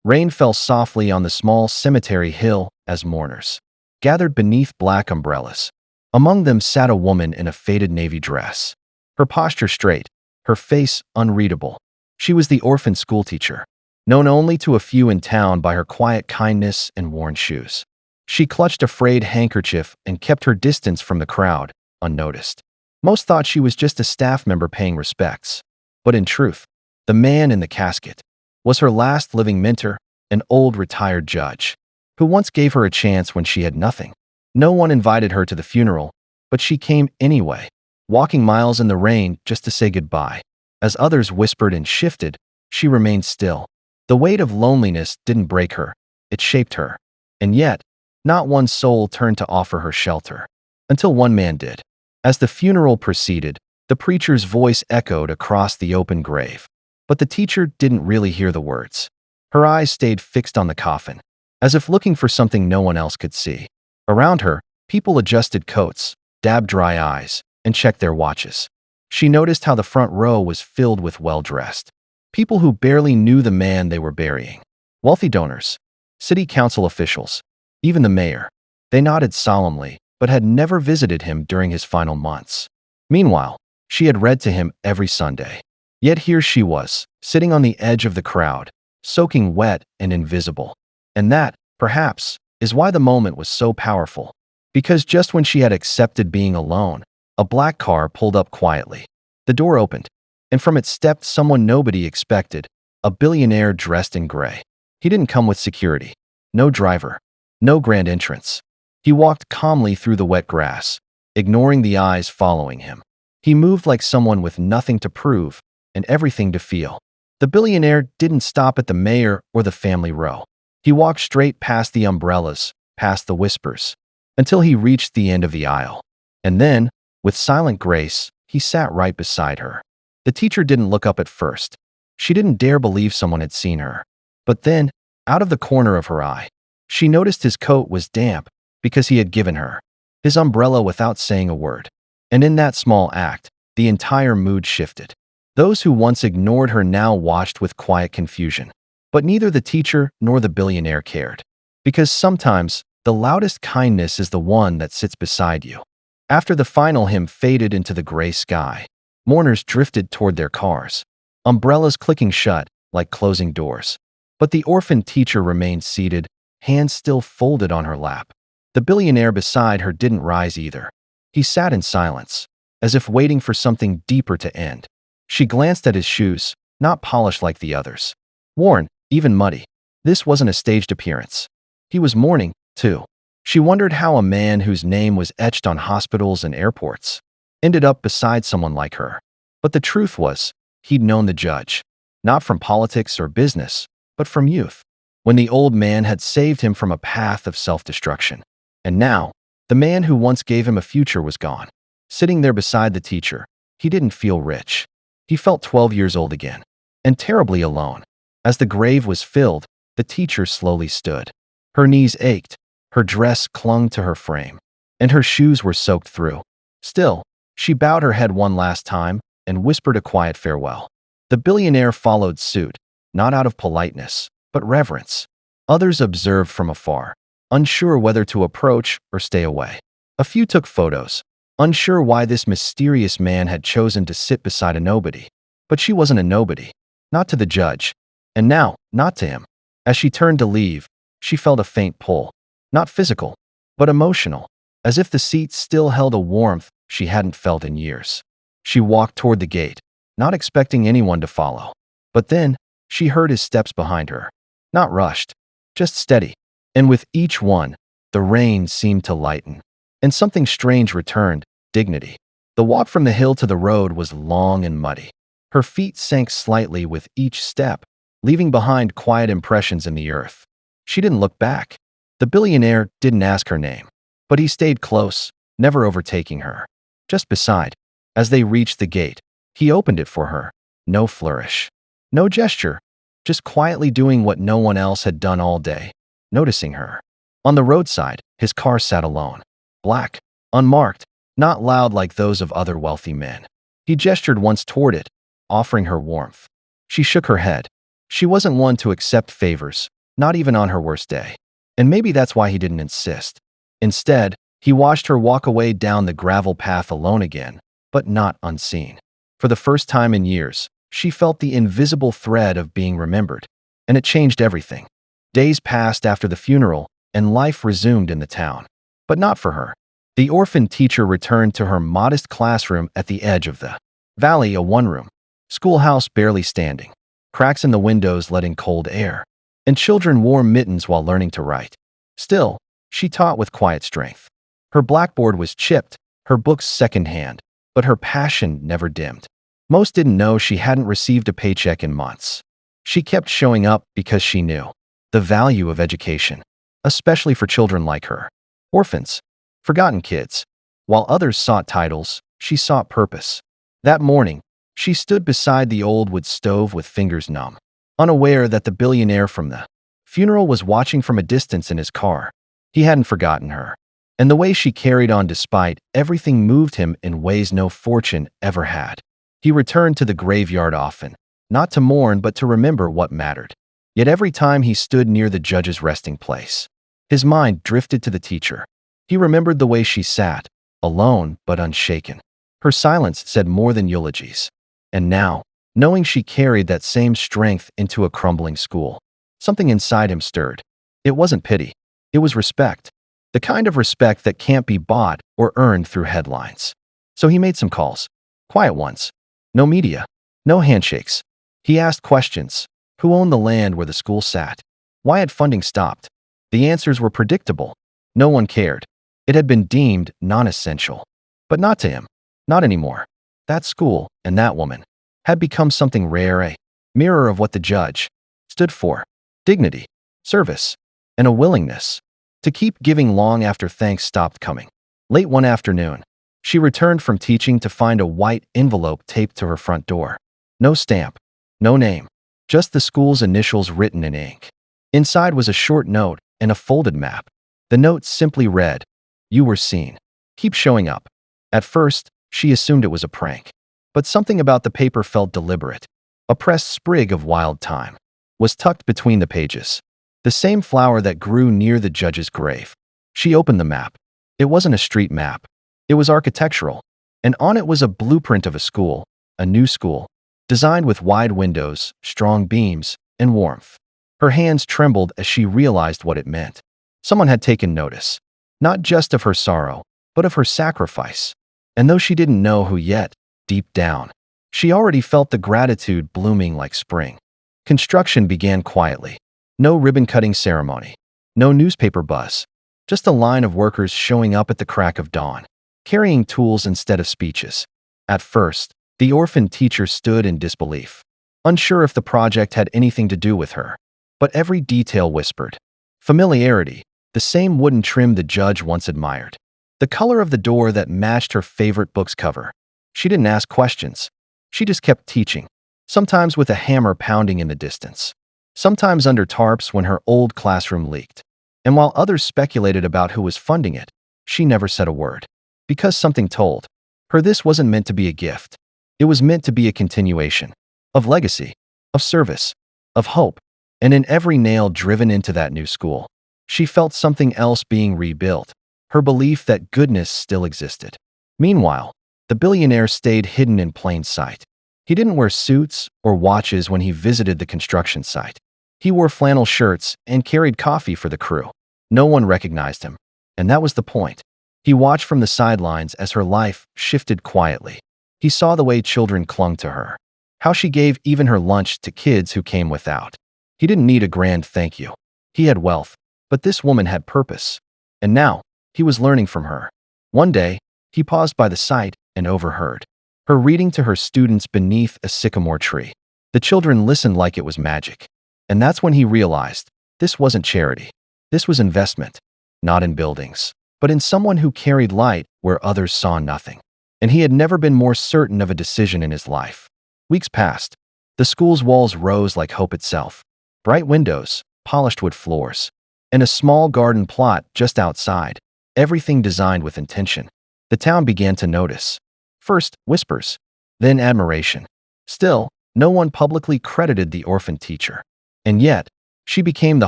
Rain fell softly on the small cemetery hill as mourners gathered beneath black umbrellas. Among them sat a woman in a faded navy dress, her posture straight, her face unreadable. She was the orphan schoolteacher, known only to a few in town by her quiet kindness and worn shoes. She clutched a frayed handkerchief and kept her distance from the crowd, unnoticed. Most thought she was just a staff member paying respects. But in truth, the man in the casket was her last living mentor, an old retired judge, who once gave her a chance when she had nothing. No one invited her to the funeral, but she came anyway, walking miles in the rain just to say goodbye. As others whispered and shifted, she remained still. The weight of loneliness didn't break her, it shaped her. And yet, not one soul turned to offer her shelter. Until one man did. As the funeral proceeded, the preacher's voice echoed across the open grave. But the teacher didn't really hear the words. Her eyes stayed fixed on the coffin, as if looking for something no one else could see. Around her, people adjusted coats, dabbed dry eyes, and checked their watches. She noticed how the front row was filled with well-dressed people who barely knew the man they were burying. Wealthy donors, city council officials, even the mayor. They nodded solemnly, but had never visited him during his final months. Meanwhile, she had read to him every Sunday. Yet here she was, sitting on the edge of the crowd, soaking wet and invisible. And that, perhaps, is why the moment was so powerful. Because just when she had accepted being alone, a black car pulled up quietly. The door opened, and from it stepped someone nobody expected, a billionaire dressed in gray. He didn't come with security. No driver. No grand entrance. He walked calmly through the wet grass, ignoring the eyes following him. He moved like someone with nothing to prove and everything to feel. The billionaire didn't stop at the mayor or the family row. He walked straight past the umbrellas, past the whispers, until he reached the end of the aisle. And then, with silent grace, he sat right beside her. The teacher didn't look up at first. She didn't dare believe someone had seen her. But then, out of the corner of her eye, she noticed his coat was damp because he had given her his umbrella without saying a word. And in that small act, the entire mood shifted. Those who once ignored her now watched with quiet confusion. But neither the teacher nor the billionaire cared. Because sometimes, the loudest kindness is the one that sits beside you. After the final hymn faded into the gray sky, mourners drifted toward their cars, umbrellas clicking shut like closing doors. But the orphaned teacher remained seated, hands still folded on her lap. The billionaire beside her didn't rise either. He sat in silence, as if waiting for something deeper to end. She glanced at his shoes, not polished like the others. Worn, even muddy. This wasn't a staged appearance. He was mourning, too. She wondered how a man whose name was etched on hospitals and airports ended up beside someone like her. But the truth was, he'd known the judge, not from politics or business, but from youth, when the old man had saved him from a path of self-destruction. And now, the man who once gave him a future was gone. Sitting there beside the teacher, he didn't feel rich. He felt 12 years old again, and terribly alone. As the grave was filled, the teacher slowly stood. Her knees ached, her dress clung to her frame, and her shoes were soaked through. Still, she bowed her head one last time and whispered a quiet farewell. The billionaire followed suit, not out of politeness, but reverence. Others observed from afar, unsure whether to approach or stay away. A few took photos, unsure why this mysterious man had chosen to sit beside a nobody. But she wasn't a nobody, not to the judge, and now, not to him. As she turned to leave, she felt a faint pull, not physical, but emotional, as if the seat still held a warmth she hadn't felt in years. She walked toward the gate, not expecting anyone to follow. But then, she heard his steps behind her. Not rushed, just steady. And with each one, the rain seemed to lighten. And something strange returned, dignity. The walk from the hill to the road was long and muddy. Her feet sank slightly with each step, leaving behind quiet impressions in the earth. She didn't look back. The billionaire didn't ask her name, but he stayed close, never overtaking her. Just beside. As they reached the gate, he opened it for her. No flourish. No gesture. Just quietly doing what no one else had done all day. Noticing her. On the roadside, his car sat alone. Black. Unmarked. Not loud like those of other wealthy men. He gestured once toward it, offering her warmth. She shook her head. She wasn't one to accept favors, not even on her worst day. And maybe that's why he didn't insist. Instead, he watched her walk away down the gravel path alone again, but not unseen. For the first time in years, she felt the invisible thread of being remembered, and it changed everything. Days passed after the funeral, and life resumed in the town. But not for her. The orphaned teacher returned to her modest classroom at the edge of the valley, a one-room schoolhouse barely standing, cracks in the windows letting cold air, and children wore mittens while learning to write. Still, she taught with quiet strength. Her blackboard was chipped, her books secondhand, but her passion never dimmed. Most didn't know she hadn't received a paycheck in months. She kept showing up because she knew the value of education, especially for children like her. Orphans, forgotten kids. While others sought titles, she sought purpose. That morning, she stood beside the old wood stove with fingers numb, unaware that the billionaire from the funeral was watching from a distance in his car. He hadn't forgotten her, and the way she carried on despite everything moved him in ways no fortune ever had. He returned to the graveyard often, not to mourn but to remember what mattered. Yet every time he stood near the judge's resting place, his mind drifted to the teacher. He remembered the way she sat, alone but unshaken. Her silence said more than eulogies. And now, knowing she carried that same strength into a crumbling school, something inside him stirred. It wasn't pity. It was respect. The kind of respect that can't be bought or earned through headlines. So he made some calls. Quiet ones. No media. No handshakes. He asked questions. Who owned the land where the school sat? Why had funding stopped? The answers were predictable. No one cared. It had been deemed non-essential. But not to him. Not anymore. That school, and that woman, had become something rare, a mirror of what the judge stood for. Dignity, service, and a willingness to keep giving long after thanks stopped coming. Late one afternoon, she returned from teaching to find a white envelope taped to her front door. No stamp, no name, just the school's initials written in ink. Inside was a short note and a folded map. The note simply read, "You were seen. Keep showing up." At first, she assumed it was a prank. But something about the paper felt deliberate. A pressed sprig of wild thyme was tucked between the pages. The same flower that grew near the judge's grave. She opened the map. It wasn't a street map. It was architectural. And on it was a blueprint of a school, a new school, designed with wide windows, strong beams, and warmth. Her hands trembled as she realized what it meant. Someone had taken notice, not just of her sorrow, but of her sacrifice. And though she didn't know who yet, deep down, she already felt the gratitude blooming like spring. Construction began quietly. No ribbon-cutting ceremony. No newspaper buzz. Just a line of workers showing up at the crack of dawn, carrying tools instead of speeches. At first, the orphaned teacher stood in disbelief, unsure if the project had anything to do with her. But every detail whispered. Familiarity, the same wooden trim the judge once admired. The color of the door that matched her favorite book's cover. She didn't ask questions. She just kept teaching, sometimes with a hammer pounding in the distance, sometimes under tarps when her old classroom leaked. And while others speculated about who was funding it, she never said a word. Because something told her this wasn't meant to be a gift. It was meant to be a continuation of legacy, of service, of hope. And in every nail driven into that new school, she felt something else being rebuilt, her belief that goodness still existed. Meanwhile, the billionaire stayed hidden in plain sight. He didn't wear suits or watches when he visited the construction site. He wore flannel shirts and carried coffee for the crew. No one recognized him, and that was the point. He watched from the sidelines as her life shifted quietly. He saw the way children clung to her, how she gave even her lunch to kids who came without. He didn't need a grand thank you. He had wealth, but this woman had purpose. And now, he was learning from her. One day, he paused by the site and overheard her reading to her students beneath a sycamore tree. The children listened like it was magic. And that's when he realized this wasn't charity. This was investment, not in buildings, but in someone who carried light where others saw nothing. And he had never been more certain of a decision in his life. Weeks passed. The school's walls rose like hope itself. Bright windows, polished wood floors, and a small garden plot just outside, everything designed with intention. The town began to notice. First, whispers, then admiration. Still, No one publicly credited the orphaned teacher. And yet, she became the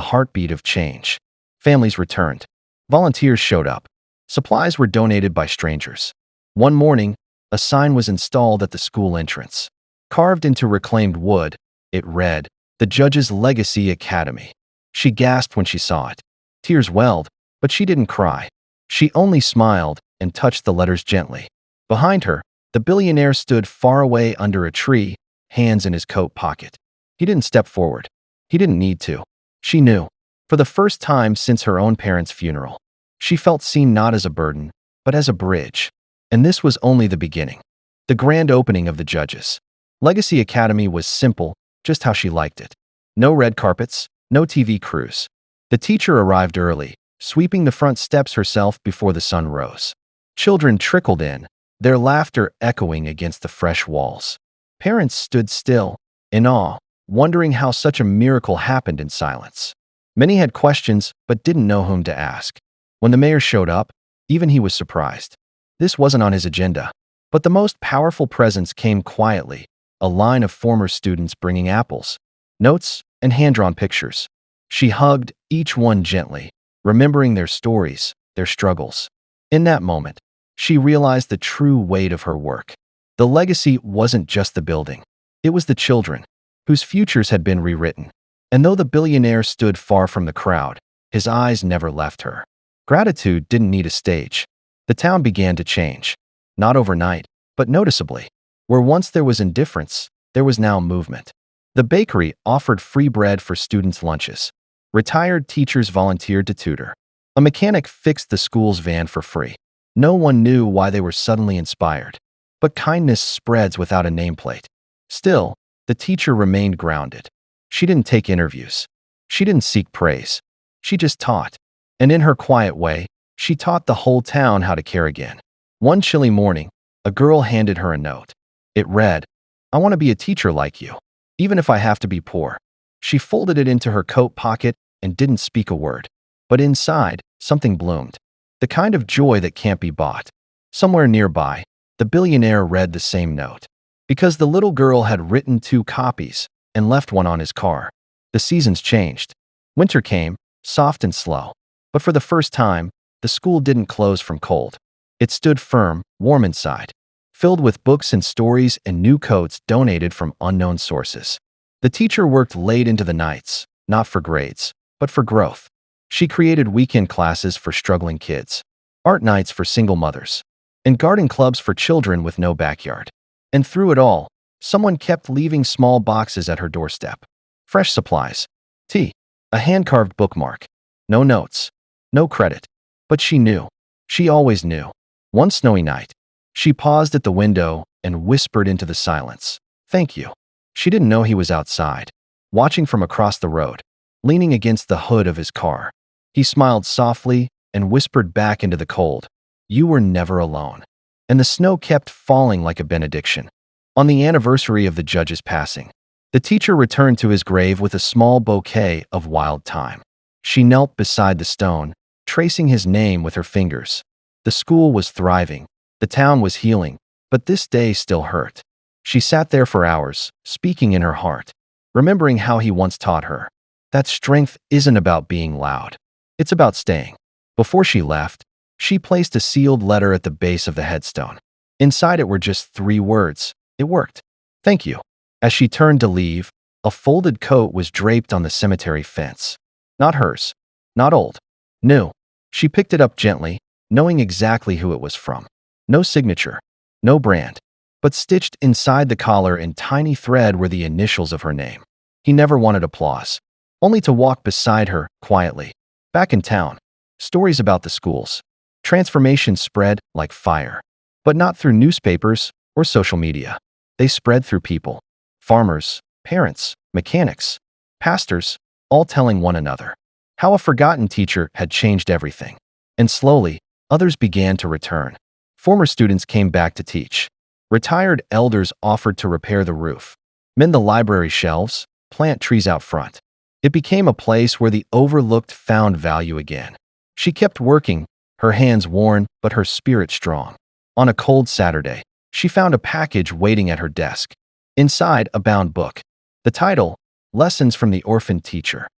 heartbeat of change. Families returned. Volunteers showed up. Supplies were donated by strangers. One morning, a sign was installed at the school entrance. Carved into reclaimed wood, it read, "The Judge's Legacy Academy." She gasped when she saw it. Tears welled, but she didn't cry. She only smiled and touched the letters gently. Behind her, the billionaire stood far away under a tree, hands in his coat pocket. He didn't step forward. He didn't need to. She knew. For the first time since her own parents' funeral, she felt seen not as a burden, but as a bridge. And this was only the beginning. The grand opening of the Judges Legacy Academy was simple, just how she liked it. No red carpets, no TV crews. The teacher arrived early, sweeping the front steps herself before the sun rose. Children trickled in, their laughter echoing against the fresh walls. Parents stood still, in awe, wondering how such a miracle happened in silence. Many had questions, but didn't know whom to ask. When the mayor showed up, even he was surprised. This wasn't on his agenda. But the most powerful presence came quietly, a line of former students bringing apples, notes, and hand-drawn pictures. She hugged each one gently, remembering their stories, their struggles. In that moment, she realized the true weight of her work. The legacy wasn't just the building. It was the children, whose futures had been rewritten. And though the billionaire stood far from the crowd, his eyes never left her. Gratitude didn't need a stage. The town began to change. Not overnight, but noticeably. Where once there was indifference, there was now movement. The bakery offered free bread for students' lunches. Retired teachers volunteered to tutor. A mechanic fixed the school's van for free. No one knew why they were suddenly inspired. But kindness spreads without a nameplate. Still, the teacher remained grounded. She didn't take interviews. She didn't seek praise. She just taught. And in her quiet way, she taught the whole town how to care again. One chilly morning, a girl handed her a note. It read, "I want to be a teacher like you, even if I have to be poor." She folded it into her coat pocket and didn't speak a word. But inside, something bloomed. The kind of joy that can't be bought. Somewhere nearby, the billionaire read the same note. Because the little girl had written 2 copies and left one on his car. The seasons changed. Winter came, soft and slow. But for the first time, the school didn't close from cold. It stood firm, warm inside, filled with books and stories and new coats donated from unknown sources. The teacher worked late into the nights, not for grades, but for growth. She created weekend classes for struggling kids, art nights for single mothers, and garden clubs for children with no backyard. And through it all, someone kept leaving small boxes at her doorstep. Fresh supplies, tea, a hand-carved bookmark. No notes, no credit. But she knew. She always knew. One snowy night, she paused at the window and whispered into the silence, "Thank you." She didn't know he was outside, watching from across the road, leaning against the hood of his car. He smiled softly and whispered back into the cold, "You were never alone." And the snow kept falling like a benediction. On the anniversary of the judge's passing, the teacher returned to his grave with a small bouquet of wild thyme. She knelt beside the stone, tracing his name with her fingers. The school was thriving, the town was healing, but this day still hurt. She sat there for hours, speaking in her heart, remembering how he once taught her that strength isn't about being loud. It's about staying. Before she left, she placed a sealed letter at the base of the headstone. Inside it were just 3 words. It worked. "Thank you." As she turned to leave, a folded coat was draped on the cemetery fence. Not hers. Not old. New. She picked it up gently, knowing exactly who it was from. No signature. No brand. But stitched inside the collar in tiny thread were the initials of her name. He never wanted applause. Only to walk beside her, quietly. Back in town. Stories about the schools. Transformation spread like fire. But not through newspapers or social media. They spread through people. Farmers, parents, mechanics, pastors, all telling one another how a forgotten teacher had changed everything. And slowly, others began to return. Former students came back to teach. Retired elders offered to repair the roof, mend the library shelves, plant trees out front. It became a place where the overlooked found value again. She kept working, her hands worn but her spirit strong. On a cold Saturday, she found a package waiting at her desk. Inside, a bound book. The title, Lessons from the Orphaned Teacher.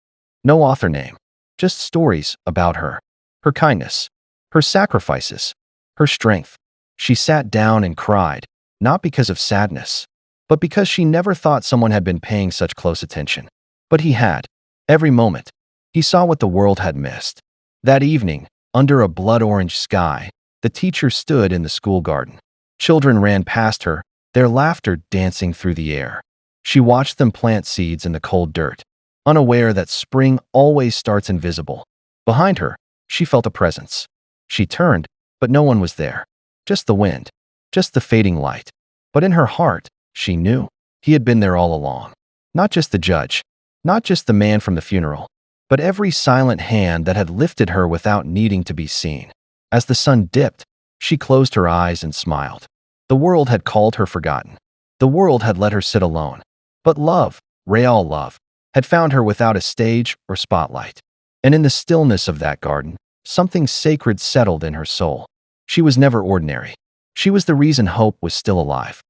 No author name. Just stories about her. Her kindness. Her sacrifices. Her strength. She sat down and cried, not because of sadness, but because she never thought someone had been paying such close attention. But he had. Every moment. He saw what the world had missed. That evening, under a blood-orange sky, the teacher stood in the school garden. Children ran past her, their laughter dancing through the air. She watched them plant seeds in the cold dirt, unaware that spring always starts invisible. Behind her, she felt a presence. She turned, but no one was there. Just the wind, just the fading light. But in her heart, she knew he had been there all along. Not just the judge, not just the man from the funeral, but every silent hand that had lifted her without needing to be seen. As the sun dipped, she closed her eyes and smiled. The world had called her forgotten. The world had let her sit alone. But love, real love, had found her without a stage or spotlight. And in the stillness of that garden, something sacred settled in her soul. She was never ordinary. She was the reason hope was still alive.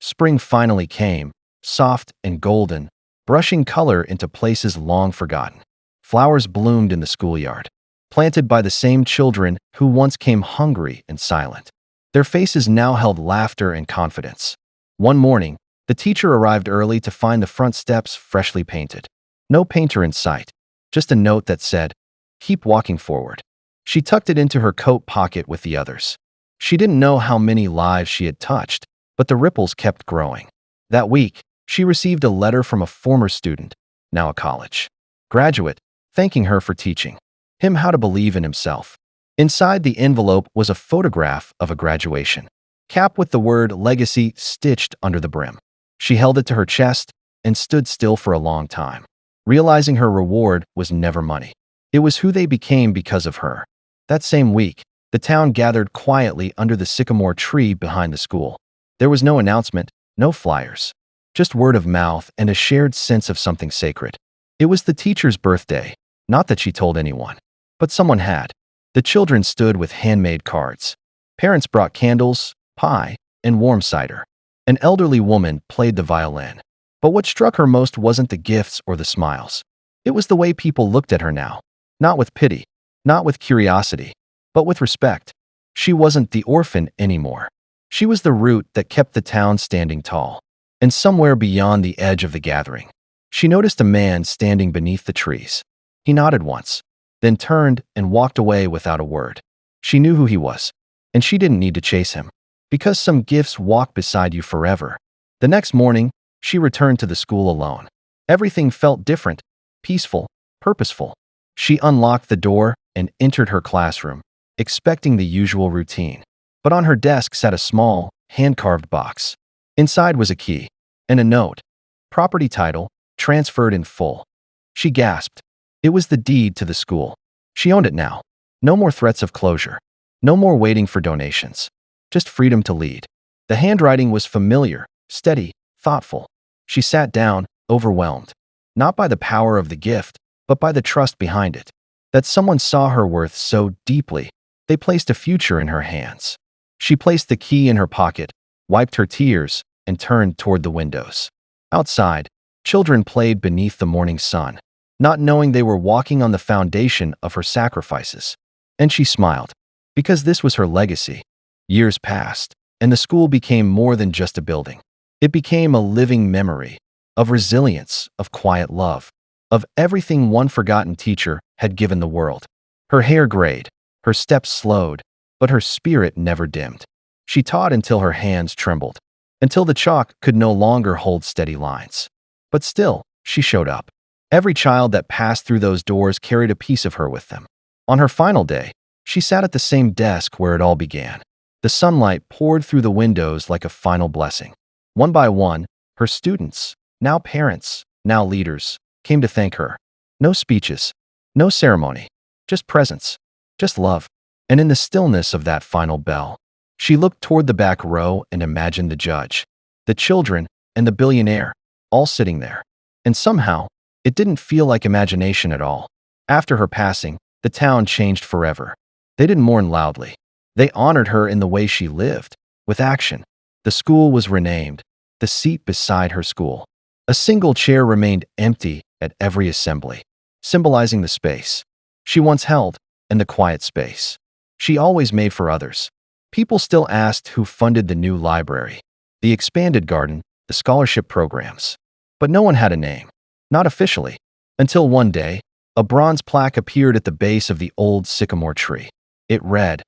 Spring finally came, soft and golden, brushing color into places long forgotten. Flowers bloomed in the schoolyard, planted by the same children who once came hungry and silent. Their faces now held laughter and confidence. One morning, the teacher arrived early to find the front steps freshly painted. No painter in sight, just a note that said, "Keep walking forward." She tucked it into her coat pocket with the others. She didn't know how many lives she had touched, but the ripples kept growing. That week, she received a letter from a former student, now a college graduate, thanking her for teaching him how to believe in himself. Inside the envelope was a photograph of a graduation cap with the word legacy stitched under the brim. She held it to her chest and stood still for a long time, realizing her reward was never money. It was who they became because of her. That same week, the town gathered quietly under the sycamore tree behind the school. There was no announcement, no flyers, just word of mouth and a shared sense of something sacred. It was the teacher's birthday, not that she told anyone, but someone had. The children stood with handmade cards. Parents brought candles, pie, and warm cider. An elderly woman played the violin. But what struck her most wasn't the gifts or the smiles. It was the way people looked at her now. Not with pity, not with curiosity, but with respect. She wasn't the orphan anymore. She was the root that kept the town standing tall. And somewhere beyond the edge of the gathering, she noticed a man standing beneath the trees. He nodded once, then turned and walked away without a word. She knew who he was, and she didn't need to chase him, because some gifts walk beside you forever. The next morning, she returned to the school alone. Everything felt different, peaceful, purposeful. She unlocked the door and entered her classroom, expecting the usual routine. But on her desk sat a small, hand-carved box. Inside was a key and a note. Property title, transferred in full. She gasped. It was the deed to the school. She owned it now. No more threats of closure. No more waiting for donations. Just freedom to lead. The handwriting was familiar, steady, thoughtful. She sat down, overwhelmed. Not by the power of the gift, but by the trust behind it. That someone saw her worth so deeply, they placed a future in her hands. She placed the key in her pocket, wiped her tears, and turned toward the windows. Outside, children played beneath the morning sun, not knowing they were walking on the foundation of her sacrifices. And she smiled, because this was her legacy. Years passed, and the school became more than just a building. It became a living memory of resilience, of quiet love, of everything one forgotten teacher had given the world. Her hair grayed, her steps slowed, but her spirit never dimmed. She taught until her hands trembled, until the chalk could no longer hold steady lines. But still, she showed up. Every child that passed through those doors carried a piece of her with them. On her final day, she sat at the same desk where it all began. The sunlight poured through the windows like a final blessing. One by one, her students, now parents, now leaders, came to thank her. No speeches, no ceremony, just presence, just love. And in the stillness of that final bell, she looked toward the back row and imagined the judge, the children, and the billionaire, all sitting there. And somehow, it didn't feel like imagination at all. After her passing, the town changed forever. They didn't mourn loudly. They honored her in the way she lived, with action. The school was renamed. the seat beside her school. A single chair remained empty at every assembly, symbolizing the space she once held and the quiet space she always made for others. People still asked who funded the new library, the expanded garden, the scholarship programs. But no one had a name, not officially, until one day, a bronze plaque appeared at the base of the old sycamore tree. It read,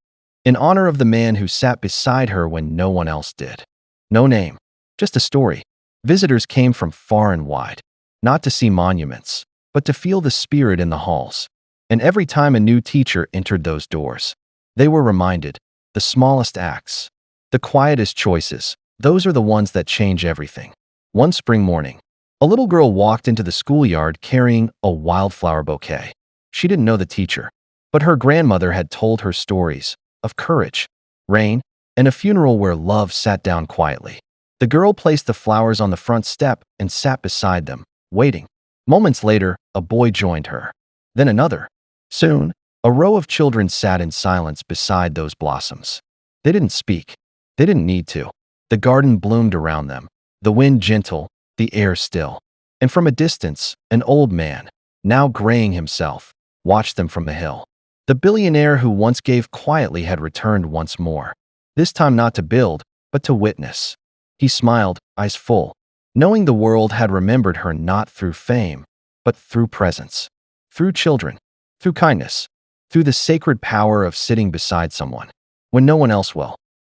"In honor of the man who sat beside her when no one else did." No name, just a story. Visitors came from far and wide, not to see monuments, but to feel the spirit in the halls. And every time a new teacher entered those doors, they were reminded, the smallest acts, the quietest choices, those are the ones that change everything. One spring morning, a little girl walked into the schoolyard carrying a wildflower bouquet. She didn't know the teacher, but her grandmother had told her stories of courage, rain, and a funeral where love sat down quietly. The girl placed the flowers on the front step and sat beside them, waiting. Moments later, a boy joined her. Then another. Soon, a row of children sat in silence beside those blossoms. They didn't speak. They didn't need to. The garden bloomed around them, the wind gentle, the air still. And from a distance, an old man, now graying himself, watched them from the hill. The billionaire who once gave quietly had returned once more, this time not to build, but to witness. He smiled, eyes full, knowing the world had remembered her not through fame, but through presence, through children, through kindness, through the sacred power of sitting beside someone when no one else will.